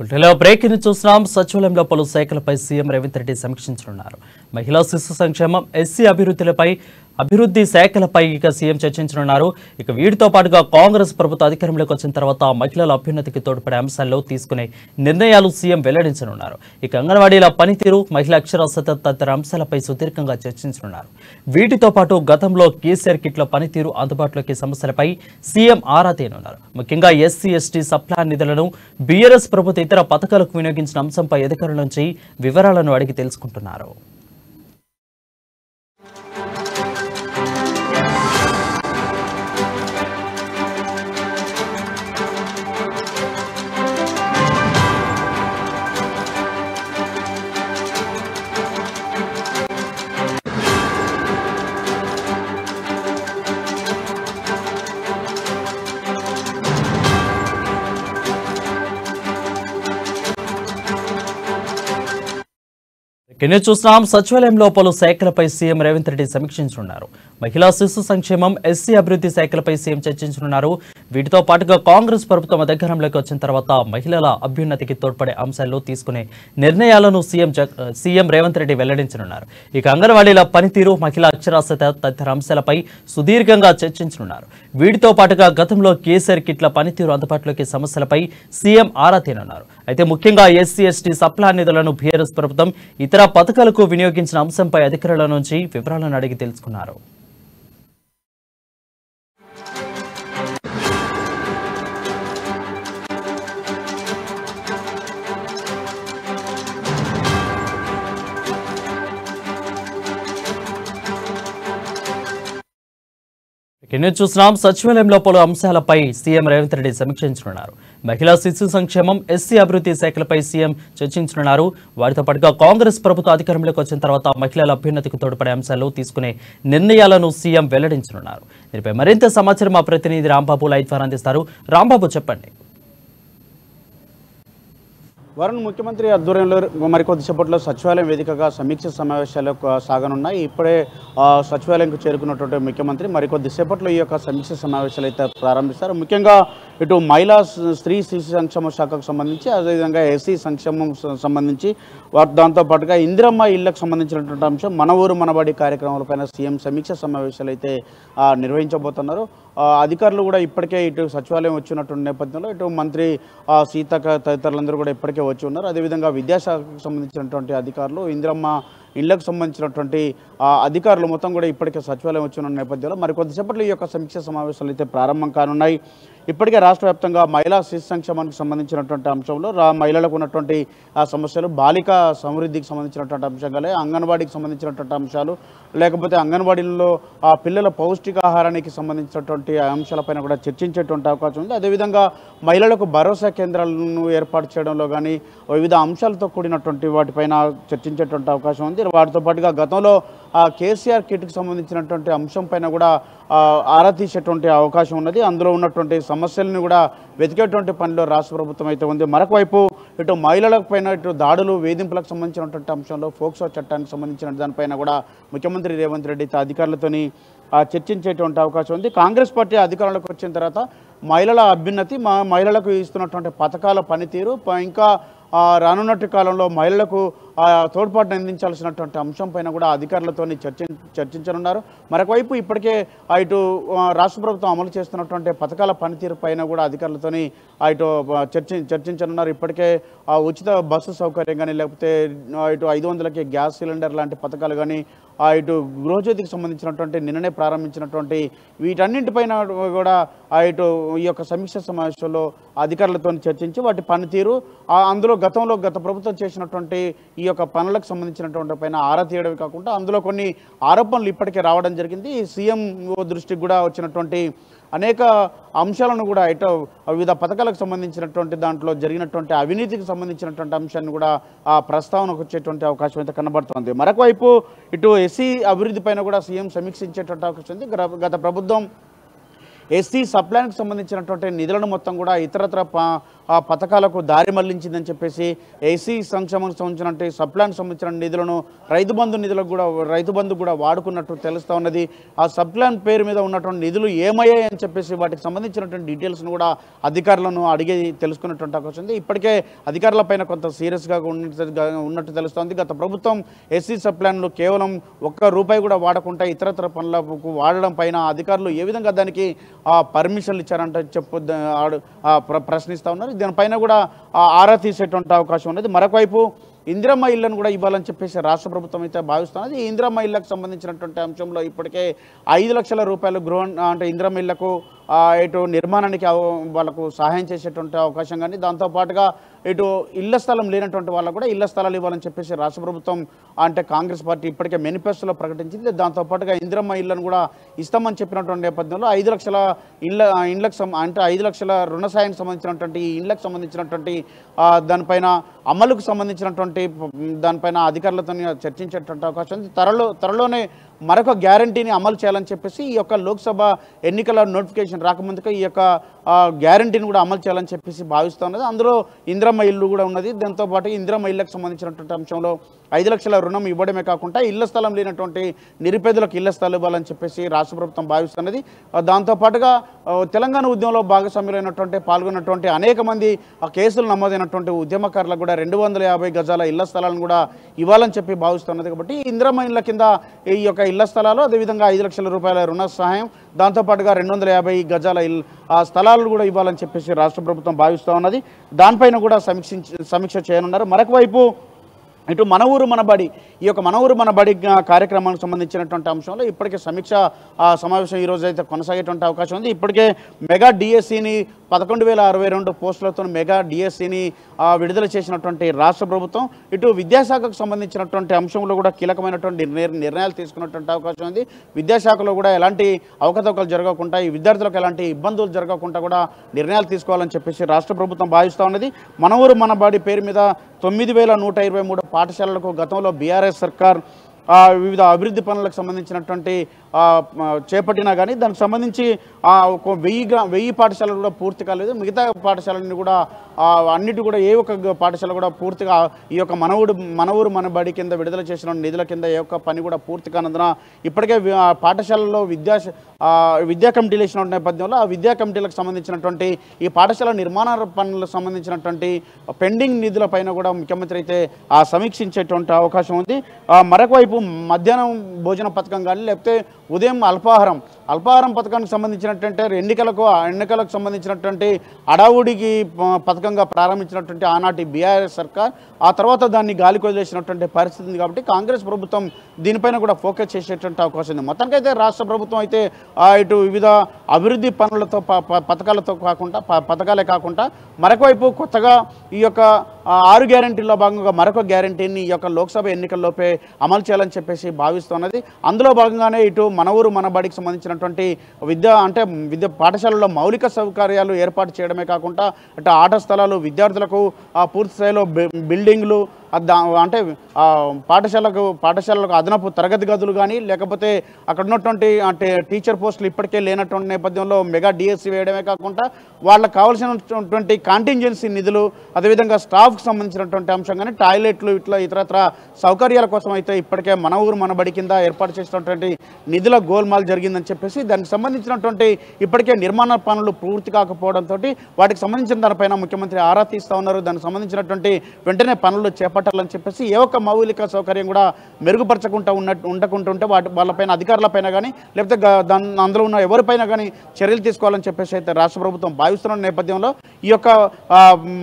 పుల్టెలో breaking చూస్తున్నాం. సచివాలయంలో పలు శాఖలపై సీఎం రేవంత్ రెడ్డి సమీక్షించనున్నారు. మహిళా శిశు సంక్షేమం, ఎస్సీ అభివృద్ధి శాఖలపై ఇక సీఎం చర్చించనున్నారు. ఇక వీటితో పాటుగా కాంగ్రెస్ ప్రభుత్వ అధికారంలోకి వచ్చిన తర్వాత మహిళల అభ్యున్నతికి తోడ్పడే అంశాల్లో తీసుకునే నిర్ణయాలు సీఎం వెల్లడించనున్నారు. ఇక అంగన్వాడీల పనితీరు, మహిళా అక్షరాస్యత తదితర అంశాలపై సుదీర్ఘంగా చర్చించనున్నారు. వీటితో పాటు గతంలో కేసీఆర్ కిట్ల పనితీరు, అందుబాటులోకి సమస్యలపై సీఎం ఆరా తీయనున్నారు. ముఖ్యంగా ఎస్సీ ఎస్టీ సప్లాన్ నిధులను బీఆర్ఎస్ ప్రభుత్వ ఇతర పథకాలకు వినియోగించిన అంశంపై అధికారుల నుంచి వివరాలను అడిగి తెలుసుకుంటున్నారు. కింద చూస్తున్నాం. సచివాలయంలో పలు శాఖలపై సీఎం రేవంత్ రెడ్డి సమీక్షించనున్నారు. మహిళా శిశు సంక్షేమం, ఎస్సీ అభివృద్ధి శాఖలపై సీఎం చర్చించనున్నారు. వీటితో పాటుగా కాంగ్రెస్ ప్రభుత్వం అధికారంలోకి వచ్చిన తర్వాత మహిళల అభ్యున్నతికి తోడ్పడే అంశాల్లో తీసుకునే నిర్ణయాలను సీఎం రేవంత్ రెడ్డి వెల్లడించనున్నారు. ఇక అంగన్వాడీల పనితీరు, మహిళా అక్షరాస్యత తదితర అంశాలపై సుదీర్ఘంగా చర్చించనున్నారు. వీటితో పాటుగా గతంలో కేసీఆర్ కిట్ల పనితీరు, అందుబాటులోకి సమస్యలపై సీఎం ఆరా తీయనున్నారు. అయితే ముఖ్యంగా ఎస్సీ ఎస్టీ సప్లాన్ నిధులను బీఆర్ఎస్ ప్రభుత్వం ఇతర పథకాలకు వినియోగించిన అంశంపై అధికారుల నుంచి వివరాలను అడిగి తెలుసుకున్నారు. కింద చూస్తున్నాం. సచివాలయంలో పలు అంశాలపై సీఎం రేవంత్ రెడ్డి సమీక్షించనున్నారు. మహిళా శిశు సంక్షేమం, ఎస్సీ అభివృద్ధి శాఖలపై సీఎం చర్చించనున్నారు. వాటితో పాటుగా కాంగ్రెస్ ప్రభుత్వ అధికారంలోకి వచ్చిన తర్వాత మహిళల అభ్యున్నతికి తోడ్పడే అంశాల్లో తీసుకునే నిర్ణయాలను సీఎం వెల్లడించనున్నారు. దీనిపై మరింత సమాచారం మా ప్రతినిధి రాంబాబు లైవ్ ద్వారా అందిస్తారు. రాంబాబు, చెప్పండి. వరుణ్, ముఖ్యమంత్రి ఆధ్వర్యంలో మరికొద్దిసేపట్లో సచివాలయం వేదికగా సమీక్ష సమావేశాలు సాగనున్నాయి. ఇప్పుడే సచివాలయంకు చేరుకున్నటువంటి ముఖ్యమంత్రి మరికొద్దిసేపట్లో ఈ యొక్క సమీక్ష సమావేశాలు అయితే ప్రారంభిస్తారు. ముఖ్యంగా ఇటు మహిళా స్త్రీ శిశు సంక్షేమ శాఖకు సంబంధించి, అదేవిధంగా ఎస్సీ సంక్షేమం సంబంధించి, దాంతోపాటుగా ఇందిరమ్మ ఇళ్లకు సంబంధించినటువంటి అంశం మన ఊరు మనబడి కార్యక్రమాలపైన సీఎం సమీక్ష సమావేశాలు అయితే నిర్వహించబోతున్నారు. అధికారులు కూడా ఇప్పటికే ఇటు సచివాలయం వచ్చినటువంటి నేపథ్యంలో ఇటు మంత్రి సీతక్క తదితరులందరూ కూడా ఇప్పటికే వచ్చి ఉన్నారు. అదేవిధంగా విద్యాశాఖకు సంబంధించినటువంటి అధికారులు, ఇందిరమ్మ ఇళ్లకు సంబంధించినటువంటి అధికారులు మొత్తం కూడా ఇప్పటికే సచివాలయం వచ్చిన నేపథ్యంలో మరికొద్దిసేపట్లో ఈ యొక్క సమీక్ష సమావేశాలు అయితే ప్రారంభం కానున్నాయి. ఇప్పటికే రాష్ట్ర వ్యాప్తంగా మహిళా శిశు సంక్షేమానికి సంబంధించినటువంటి అంశంలో మహిళలకు ఉన్నటువంటి సమస్యలు, బాలికా సమృద్ధికి సంబంధించినటువంటి అంశాలే, అంగన్వాడీకి సంబంధించినటువంటి అంశాలు, లేకపోతే అంగన్వాడీల్లో పిల్లల పౌష్టికాహారానికి సంబంధించినటువంటి అంశాలపైన కూడా చర్చించేటువంటి అవకాశం ఉంది. అదేవిధంగా మహిళలకు భరోసా కేంద్రాలను ఏర్పాటు చేయడంలో కానీ వివిధ అంశాలతో కూడినటువంటి వాటిపైన చర్చించేటువంటి అవకాశం ఉంది. వాటితో పాటుగా గతంలో కేసీఆర్ కిట్కి సంబంధించినటువంటి అంశం పైన కూడా ఆరా తీసేటువంటి అవకాశం ఉన్నది. అందులో ఉన్నటువంటి సమస్యలను కూడా వెతికేటువంటి పనిలో రాష్ట్ర ప్రభుత్వం అయితే ఉంది. మరొక వైపు ఇటు మహిళలకు పైన ఇటు దాడులు, వేధింపులకు సంబంధించినటువంటి అంశంలో ఫోక్సో చట్టానికి సంబంధించిన దానిపైన కూడా ముఖ్యమంత్రి రేవంత్ రెడ్డి అధికారులతోని చర్చించేటువంటి అవకాశం ఉంది. కాంగ్రెస్ పార్టీ అధికారంలోకి వచ్చిన తర్వాత మహిళల అభ్యున్నతి, మహిళలకు ఇస్తున్నటువంటి పథకాల పనితీరు, ఇంకా రానున్నటి కాలంలో మహిళలకు తోడ్పాటును అందించాల్సినటువంటి అంశం పైన కూడా అధికారులతో చర్చించనున్నారు. మరొకవైపు ఇప్పటికే ఇటు రాష్ట్ర ప్రభుత్వం అమలు చేస్తున్నటువంటి పథకాల పనితీరు పైన కూడా అధికారులతో ఇటు చర్చించనున్నారు. ఇప్పటికే ఉచిత బస్సు సౌకర్యం కానీ, లేకపోతే ఇటు 500కి గ్యాస్ సిలిండర్ లాంటి పథకాలు కానీ, ఇటు గృహజ్యోతికి సంబంధించినటువంటి నిన్ననే ప్రారంభించినటువంటి వీటన్నింటిపైన కూడా ఇటు ఈ యొక్క సమీక్ష సమావేశంలో అధికారులతో చర్చించి వాటి పనితీరు, అందులో గత ప్రభుత్వం చేసినటువంటి ఈ యొక్క పనులకు సంబంధించినటువంటి పైన ఆరా తీయడమే కాకుండా అందులో కొన్ని ఆరోపణలు ఇప్పటికే రావడం జరిగింది. సీఎం దృష్టికి కూడా వచ్చినటువంటి అనేక అంశాలను కూడా ఇటు వివిధ పథకాలకు సంబంధించినటువంటి దాంట్లో జరిగినటువంటి అవినీతికి సంబంధించినటువంటి అంశాన్ని కూడా ప్రస్తావనకు వచ్చేటువంటి అవకాశం అయితే కనబడుతోంది. మరొకవైపు ఇటు ఎస్సీ అభివృద్ధి పైన కూడా సీఎం సమీక్షించేటువంటి అవకాశం ఉంది. గత ప్రభుత్వం ఎస్సీ సప్లాన్కి సంబంధించినటువంటి నిధులను మొత్తం కూడా ఇతరత్ర పథకాలకు దారి మళ్లించిందని చెప్పేసి ఎస్సీ సంక్షేమానికి సంబంధించిన సప్లాన్కి సంబంధించిన నిధులను రైతు బంధు కూడా వాడుకున్నట్టు తెలుస్తూ ఉన్నది. ఆ సప్లాన్ పేరు మీద ఉన్నటువంటి నిధులు ఏమయ్యాయి అని చెప్పేసి వాటికి సంబంధించినటువంటి డీటెయిల్స్ను కూడా అధికారులను అడిగి తెలుసుకున్నటువంటి అవకాశం ఉంది. ఇప్పటికే అధికారులపైన కొంత సీరియస్గా ఉన్నట్టు తెలుస్తోంది. గత ప్రభుత్వం ఎస్సీ సప్లాన్లు కేవలం ₹1 కూడా వాడకుండా ఇతరత్ర పనులకు వాడడం పైన అధికారులు ఏ విధంగా దానికి పర్మిషన్లు ఇచ్చారంటే ప్రశ్నిస్తూ ఉన్నారు. దీనిపైన కూడా ఆరా తీసేటువంటి అవకాశం ఉన్నది. మరొకవైపు ఇందిరమ్మ ఇళ్లను కూడా ఇవ్వాలని చెప్పేసి రాష్ట్ర ప్రభుత్వం అయితే భావిస్తున్నది. ఈ ఇందిరమ్మ ఇళ్లకు సంబంధించినటువంటి అంశంలో ఇప్పటికే ₹5 లక్షల గృహ అంటే ఇందిరమ్మ ఇళ్లకు ఇటు నిర్మాణానికి వాళ్ళకు సహాయం చేసేటువంటి అవకాశం కానీ దాంతోపాటుగా ఇటు ఇళ్ల స్థలం లేనటువంటి వాళ్ళకు కూడా ఇళ్ల స్థలాలు ఇవ్వాలని చెప్పేసి రాష్ట్ర ప్రభుత్వం అంటే కాంగ్రెస్ పార్టీ ఇప్పటికే మేనిఫెస్టోలో ప్రకటించింది. దాంతోపాటుగా ఇందిరమ్మ ఇళ్లను కూడా ఇస్తామని చెప్పినటువంటి నేపథ్యంలో 5 లక్షల ఇళ్లకు అంటే 5 లక్షల రుణ సాయానికి సంబంధించినటువంటి ఈ ఇళ్లకు సంబంధించినటువంటి దానిపైన అమలుకు సంబంధించినటువంటి దానిపైన అధికారులతో చర్చించేటువంటి అవకాశం ఉంది. త్వరలోనే మరొక గ్యారంటీని అమలు చేయాలని చెప్పేసి ఈ యొక్క లోక్సభ ఎన్నికల నోటిఫికేషన్ రాకముందుగా ఈ యొక్క గ్యారంటీని కూడా అమలు చేయాలని చెప్పేసి భావిస్తూ ఉన్నది. అందులో ఇందిరమ్మ ఇల్లు కూడా ఉన్నది. దాంతోపాటు ఇందిరమ్మ ఇళ్లకు సంబంధించినటువంటి అంశంలో 5 లక్షల రుణం ఇవ్వడమే కాకుండా ఇళ్ల స్థలం లేనటువంటి నిరుపేదలకు ఇళ్ల స్థలం ఇవ్వాలని చెప్పేసి రాష్ట్ర ప్రభుత్వం భావిస్తున్నది. దాంతోపాటుగా తెలంగాణ ఉద్యమంలో భాగస్వామ్యులైనటువంటి పాల్గొన్నటువంటి అనేక మంది కేసులు నమోదైనటువంటి ఉద్యమకారులకు కూడా 250 గజాల ఇళ్ల స్థలాలను కూడా ఇవ్వాలని చెప్పి భావిస్తున్నది. కాబట్టి ఇందిరమ్మ ఇళ్ల కింద ఈ యొక్క ఇళ్ల స్థలాలు అదేవిధంగా ₹5 లక్షల రుణ సహాయం దాంతోపాటుగా 250 గజాల స్థలాలు కూడా ఇవ్వాలని చెప్పేసి రాష్ట్ర ప్రభుత్వం భావిస్తూ ఉన్నది. దానిపైన కూడా సమీక్ష చేయనున్నారు. మరొక వైపు ఇటు మన ఊరు మన బడి ఈ యొక్క మన ఊరు మన బడి కార్యక్రమానికి సంబంధించినటువంటి అంశంలో ఇప్పటికే సమీక్ష సమావేశం ఈరోజు అయితే కొనసాగేటువంటి అవకాశం ఉంది. ఇప్పటికే మెగా డిఎస్సిని 11,062 పోస్టులతో మెగా డిఎస్సిని విడుదల చేసినటువంటి రాష్ట్ర ప్రభుత్వం ఇటు విద్యాశాఖకు సంబంధించినటువంటి అంశంలో కూడా కీలకమైనటువంటి నిర్ణయాలు తీసుకున్నటువంటి అవకాశం ఉంది. విద్యాశాఖలో కూడా ఎలాంటి అవకతవకలు జరగకుండా ఈ విద్యార్థులకు ఎలాంటి ఇబ్బందులు జరగకుండా కూడా నిర్ణయాలు తీసుకోవాలని చెప్పేసి రాష్ట్ర ప్రభుత్వం భావిస్తూ ఉన్నది. మన ఊరు మన బడి పేరు మీద 9,123 పాఠశాలలకు గతంలో బీఆర్ఎస్ సర్కార్ వివిధ అభివృద్ధి పనులకు సంబంధించినటువంటి చేపట్టినా కానీ దానికి సంబంధించి 1000 పాఠశాలలు కూడా పూర్తి కాలేదు. మిగతా పాఠశాలన్నీ కూడా అన్నిటి కూడా ఏ ఒక్క పాఠశాల కూడా పూర్తిగా ఈ యొక్క మన ఊరు మన బడి కింద విడుదల చేసిన నిధుల కింద ఏ ఒక్క పని కూడా పూర్తి కానందున ఇప్పటికే పాఠశాలలో విద్యా కమిటీలు వేసిన నేపథ్యంలో ఆ విద్యా కమిటీలకు సంబంధించినటువంటి ఈ పాఠశాల నిర్మాణ పనులకు సంబంధించినటువంటి పెండింగ్ నిధుల పైన కూడా ముఖ్యమంత్రి అయితే సమీక్షించేటువంటి అవకాశం ఉంది. మరొక వైపు మధ్యాహ్నం భోజన పథకం కానీ లేకపోతే ఉదయం అల్పాహారం పథకానికి సంబంధించినటువంటి ఎన్నికలకు సంబంధించినటువంటి అడావుడికి పథకంగా ప్రారంభించినటువంటి ఆనాటి బీఆర్ఎస్ సర్కార్ ఆ తర్వాత దాన్ని గాలికి వదిలేసినటువంటి పరిస్థితి ఉంది. కాబట్టి కాంగ్రెస్ ప్రభుత్వం దీనిపైన కూడా ఫోకస్ చేసేటువంటి అవకాశం ఉంది. మొత్తానికైతే రాష్ట్ర ప్రభుత్వం అయితే ఇటు వివిధ అభివృద్ధి పనులతో పథకాలే కాకుండా మరొకవైపు కొత్తగా ఈ యొక్క 6 గ్యారెంటీల్లో భాగంగా మరొక గ్యారెంటీని ఈ యొక్క లోక్సభ ఎన్నికల్లోపే అమలు చేయాలని చెప్పేసి భావిస్తున్నది. అందులో భాగంగానే ఇటు మన ఊరు మన బడికి సంబంధించినటువంటి విద్యా పాఠశాలలో మౌలిక సౌకర్యాలు ఏర్పాటు చేయడమే కాకుండా అటు ఆట స్థలాలు విద్యార్థులకు పూర్తి స్థాయిలో బిల్డింగ్లు అంటే పాఠశాలకు అదనపు తరగతి గదులు కానీ లేకపోతే అక్కడ ఉన్నటువంటి అంటే టీచర్ పోస్టులు ఇప్పటికే లేనటువంటి నేపథ్యంలో మెగా డిఎస్సి వేయడమే కాకుండా వాళ్ళకు కావాల్సినటువంటి కాంటింజెన్సీ నిధులు అదేవిధంగా స్టాఫ్కి సంబంధించినటువంటి అంశం కానీ టాయిలెట్లు ఇట్లా ఇతరత్ర సౌకర్యాల కోసం అయితే ఇప్పటికే మన ఊరు మన బడి కింద ఏర్పాటు చేసినటువంటి నిధుల గోల్మాల్ జరిగిందని చెప్పేసి దానికి సంబంధించినటువంటి ఇప్పటికే నిర్మాణ పనులు పూర్తి కాకపోవడంతో వాటికి సంబంధించిన దానిపైన ముఖ్యమంత్రి ఆరా తీస్తూ ఉన్నారు. దానికి సంబంధించినటువంటి వెంటనే పనులు చేపట్టాలని చెప్పేసి ఏ ఒక్క మౌలిక సౌకర్యం కూడా మెరుగుపరచకుండా ఉండకుంటుంటే వాళ్ళపైన అధికారులపైన కానీ లేకపోతే అందులో ఉన్న ఎవరిపైన కానీ చర్యలు తీసుకోవాలని చెప్పేసి అయితే రాష్ట్ర ప్రభుత్వం భావిస్తున్న నేపథ్యంలో ఈ యొక్క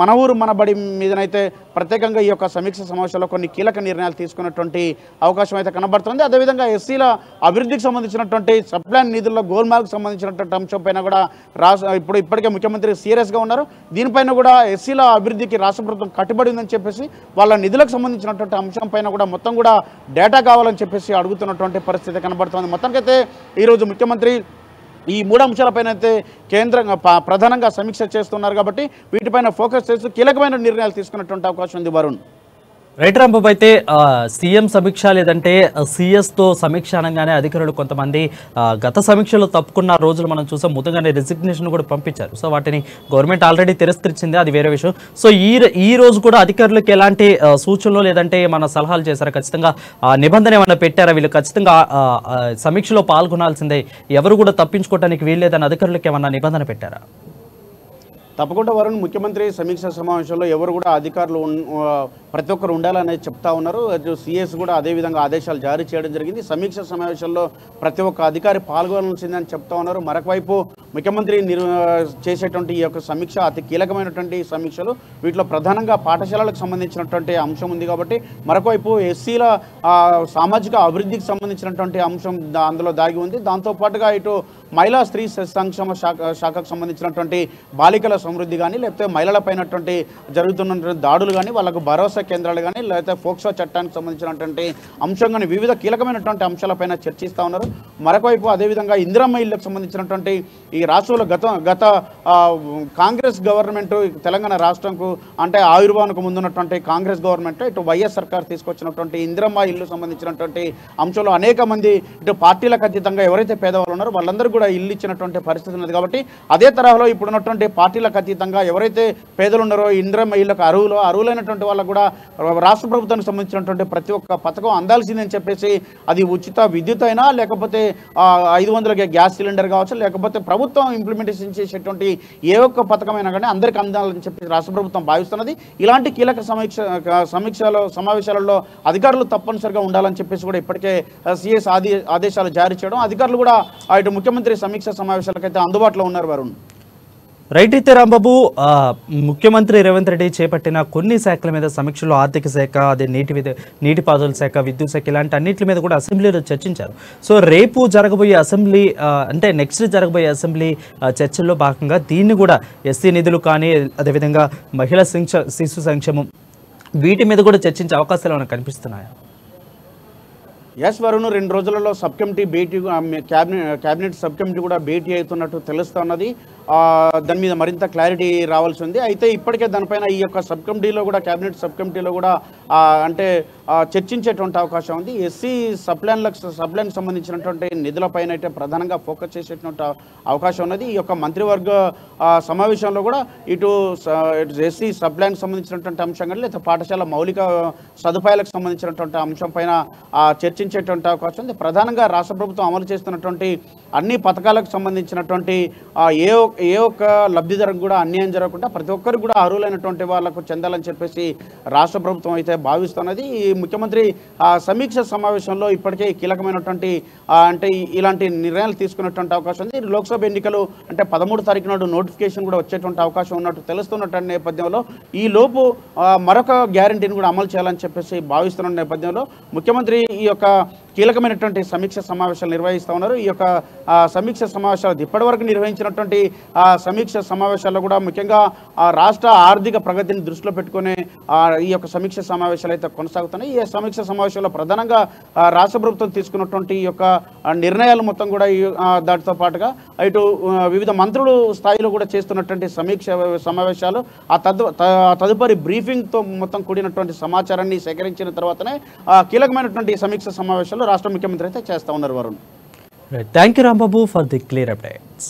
మన ఊరు మన బడి మీదనైతే ప్రత్యేకంగా ఈ యొక్క సమీక్ష సమావేశంలో కొన్ని కీలక నిర్ణయాలు తీసుకున్నటువంటి అవకాశం అయితే కనబడుతుంది. అదేవిధంగా ఎస్సీల అభివృద్ధికి సంబంధించినటువంటి సప్లాన్ నిధుల్లో గోల్మాల్కి సంబంధించినటువంటి అంశంపైన కూడా ఇప్పటికే ముఖ్యమంత్రి సీరియస్గా ఉన్నారు. దీనిపైన కూడా ఎస్సీల అభివృద్ధికి రాష్ట్ర ప్రభుత్వం కట్టుబడి ఉందని చెప్పేసి వాళ్ళ నిధులకు సంబంధించినటువంటి అంశం పైన కూడా మొత్తం కూడా డేటా కావాలని చెప్పేసి అడుగుతున్నటువంటి పరిస్థితి కనబడుతుంది. మొత్తానికైతే ఈరోజు ముఖ్యమంత్రి ఈ 3 అంశాలపైన అయితే ప్రధానంగా సమీక్ష చేస్తున్నారు. కాబట్టి వీటిపైన ఫోకస్ చేస్తూ కీలకమైన నిర్ణయాలు తీసుకున్నటువంటి అవకాశం ఉంది. వరుణ్. రైట్ రాంబాబు, అయితే సీఎం సమీక్ష లేదంటే సీఎస్తో సమీక్ష అనగానే అధికారులు కొంతమంది గత సమీక్షలో తప్పుకున్న రోజులు మనం చూసాం. ముందుగానే రెసిగ్నేషన్ కూడా పంపించారు. సో వాటిని గవర్నమెంట్ ఆల్రెడీ తిరస్కరించింది, అది వేరే విషయం. సో ఈ రోజు కూడా అధికారులకు ఎలాంటి సూచనలు లేదంటే మన సలహాలు చేశారా? ఖచ్చితంగా నిబంధన ఏమైనా పెట్టారా? వీళ్ళు ఖచ్చితంగా సమీక్షలో పాల్గొనాల్సిందే, ఎవరు కూడా తప్పించుకోవడానికి వీల్లేదని అధికారులకు ఏమన్నా నిబంధన పెట్టారా? తప్పకుండా వరుణ్, ముఖ్యమంత్రి సమీక్ష సమావేశంలో ఎవరు కూడా అధికారులు ప్రతి ఒక్కరు ఉండాలనేది చెప్తా ఉన్నారు. సిఎస్ కూడా అదేవిధంగా ఆదేశాలు జారీ చేయడం జరిగింది. సమీక్ష సమావేశంలో ప్రతి ఒక్క అధికారి పాల్గొనాల్సిందని చెప్తా ఉన్నారు. మరొక వైపు ముఖ్యమంత్రి చేసేటువంటి ఈ యొక్క సమీక్ష అతి కీలకమైనటువంటి సమీక్షలు. వీటిలో ప్రధానంగా పాఠశాలలకు సంబంధించినటువంటి అంశం ఉంది కాబట్టి, మరొకవైపు ఎస్సీల సామాజిక అభివృద్ధికి సంబంధించినటువంటి అంశం అందులో దాగి ఉంది. దాంతోపాటుగా ఇటు మహిళా స్త్రీ సంక్షేమ శాఖకు సంబంధించినటువంటి బాలికల సమృద్ధి కానీ, లేకపోతే మహిళలపైనటువంటి జరుగుతున్నటువంటి దాడులు కానీ, వాళ్ళకు భరోసా కేంద్రాలు కానీ, లేకపోతే ఫోక్సో చట్టానికి సంబంధించినటువంటి అంశం కానీ, వివిధ కీలకమైనటువంటి అంశాలపైన చర్చిస్తూ ఉన్నారు. మరొకవైపు అదేవిధంగా ఇందిరమ్మ ఇళ్లకు సంబంధించినటువంటి ఈ రాష్ట్రంలో గత కాంగ్రెస్ గవర్నమెంట్, తెలంగాణ రాష్ట్రంకు అంటే ఆవిర్భావానికి ముందున్నటువంటి కాంగ్రెస్ గవర్నమెంట్ ఇటు వైఎస్ సర్కార్ తీసుకొచ్చినటువంటి ఇందిరమ్మ ఇల్లు సంబంధించినటువంటి అంశంలో అనేక మంది ఇటు పార్టీలకు అతీతంగా ఎవరైతే పేదవాళ్ళు ఉన్నారో వాళ్ళందరూ కూడా ఇల్లు ఇచ్చినటువంటి పరిస్థితి ఉన్నది. కాబట్టి అదే తరహాలో ఇప్పుడున్నటువంటి పార్టీలకు అతీతంగా ఎవరైతే పేదలు ఉన్నారో ఇందిరమ్మ ఇళ్లకు అర్హులైనటువంటి వాళ్ళకు కూడా రాష్ట్ర ప్రభుత్వానికి సంబంధించినటువంటి ప్రతి ఒక్క పథకం అందాల్సిందని చెప్పేసి, అది ఉచిత విద్యుత్ అయినా, లేకపోతే 500 గ్యాస్ సిలిండర్ కావచ్చు, లేకపోతే ప్రభుత్వం ఇంప్లిమెంటేషన్ చేసేటువంటి ఏ ఒక్క పథకమైనా కానీ అందరికీ అందాలని చెప్పి రాష్ట్ర ప్రభుత్వం భావిస్తున్నది. ఇలాంటి కీలక సమావేశాలలో అధికారులు తప్పనిసరిగా ఉండాలని చెప్పేసి కూడా ఇప్పటికే సిఎస్ ఆదేశాలు జారీ చేయడం, అధికారులు కూడా ఇటు ముఖ్యమంత్రి సమీక్ష సమావేశాలకైతే అందుబాటులో ఉన్నారు వరుణ్. రైట్ అయితే రాంబాబు, ముఖ్యమంత్రి రేవంత్ రెడ్డి చేపట్టిన కొన్ని శాఖల మీద సమీక్షలో ఆర్థిక శాఖ, అదే నీటిపారుదల శాఖ, విద్యుత్ శాఖ ఇలాంటి అన్నింటి మీద కూడా అసెంబ్లీలో చర్చించారు. సో రేపు జరగబోయే అసెంబ్లీ అంటే నెక్స్ట్ జరగబోయే అసెంబ్లీ చర్చల్లో భాగంగా దీన్ని కూడా ఎస్సీ నిధులు కానీ, అదేవిధంగా మహిళా శిశు సంక్షేమం వీటి మీద కూడా చర్చించే అవకాశాలు ఏమైనా కనిపిస్తున్నాయా? ఎస్ వరుణ్, 2 రోజులలో సబ్ కమిటీ భేటీ, క్యాబినెట్ సబ్ కమిటీ కూడా భేటీ అవుతున్నట్టు తెలుస్తున్నది. దాని మీద మరింత క్లారిటీ రావాల్సి ఉంది. అయితే ఇప్పటికే దానిపైన ఈ యొక్క సబ్ కమిటీలో కూడా, క్యాబినెట్ సబ్ కమిటీలో కూడా అంటే చర్చించేటువంటి అవకాశం ఉంది. ఎస్సీ సబ్ప్లాన్కి సంబంధించినటువంటి నిధులపైన అయితే ప్రధానంగా ఫోకస్ చేసేటువంటి అవకాశం ఉన్నది. ఈ యొక్క మంత్రివర్గ సమావేశంలో కూడా ఇటు ఎస్సీ సబ్ప్లాన్కి సంబంధించినటువంటి అంశం కానీ, లేదా పాఠశాల మౌలిక సదుపాయాలకు సంబంధించినటువంటి అంశం పైన చర్చించేటువంటి అవకాశం ఉంది. ప్రధానంగా రాష్ట్ర ప్రభుత్వం అమలు చేస్తున్నటువంటి అన్ని పథకాలకు సంబంధించినటువంటి ఏ ఒక్క లబ్ధిదారుకు కూడా అన్యాయం జరగకుండా ప్రతి ఒక్కరికి కూడా అర్హులైనటువంటి వాళ్ళకు చెందాలని చెప్పేసి రాష్ట్ర ప్రభుత్వం అయితే భావిస్తున్నది. ఈ ముఖ్యమంత్రి సమీక్ష సమావేశంలో ఇప్పటికే కీలకమైనటువంటి అంటే ఇలాంటి నిర్ణయాలు తీసుకున్నటువంటి అవకాశం ఉంది. లోక్సభ ఎన్నికలు అంటే 13 తారీఖు నాడు నోటిఫికేషన్ కూడా వచ్చేటువంటి అవకాశం ఉన్నట్టు తెలుస్తున్నటువంటి నేపథ్యంలో ఈ లోపు మరొక గ్యారంటీని కూడా అమలు చేయాలని చెప్పేసి భావిస్తున్న నేపథ్యంలో ముఖ్యమంత్రి ఈ యొక్క కీలకమైనటువంటి సమీక్ష సమావేశాలు నిర్వహిస్తూ ఉన్నారు. ఈ యొక్క సమీక్ష సమావేశాలు ఇప్పటివరకు నిర్వహించినటువంటి సమీక్ష సమావేశాల్లో కూడా ముఖ్యంగా రాష్ట్ర ఆర్థిక ప్రగతిని దృష్టిలో పెట్టుకునే ఈ యొక్క సమీక్ష సమావేశాలు అయితే కొనసాగుతున్నాయి. ఈ సమీక్ష సమావేశాల్లో ప్రధానంగా రాష్ట్ర ప్రభుత్వం తీసుకున్నటువంటి ఈ యొక్క నిర్ణయాలు మొత్తం కూడా దాటితో పాటుగా ఇటు వివిధ మంత్రులు స్థాయిలో కూడా చేస్తున్నటువంటి సమీక్ష సమావేశాలు, తదుపరి బ్రీఫింగ్తో మొత్తం కూడినటువంటి సమాచారాన్ని సేకరించిన తర్వాతనే కీలకమైనటువంటి సమీక్ష సమావేశాలు రాష్ట్ర ముఖ్యమంత్రి అయితే చేస్తూ ఉన్నారు Varun. Thank you Rambabu for the clear updates.